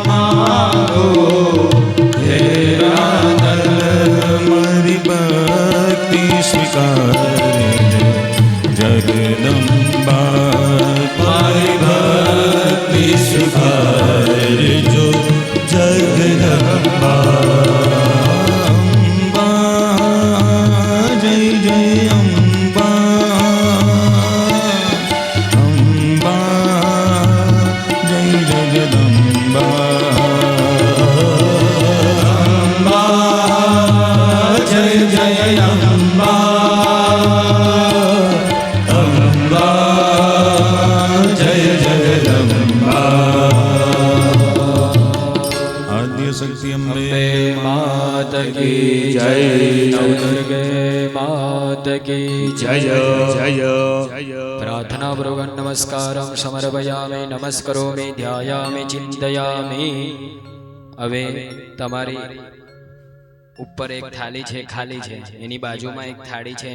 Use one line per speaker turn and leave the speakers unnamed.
मारो हमारी भक्ति स्वीकार जगदम्बा हमारी भक्ति स्वीकार जो जगदम्बा अम्बा जय जय अम्बा अम्बा जय जगदम्बा अम्बा जय जय अम्बा अम्बा जय जगदम्बा आद्य शक्ति अम्बे
मात की जय, दुर्गे मात की जय जय। प्रार्थना पूर्वक नमस्कारं समर्पयामि, नमस्करोमि, ध्यायामि, चिंतयामि। હવે તમારી ઉપર એક થાળી છે, ખાલી છે, એની બાજુમાં એક થાળી છે.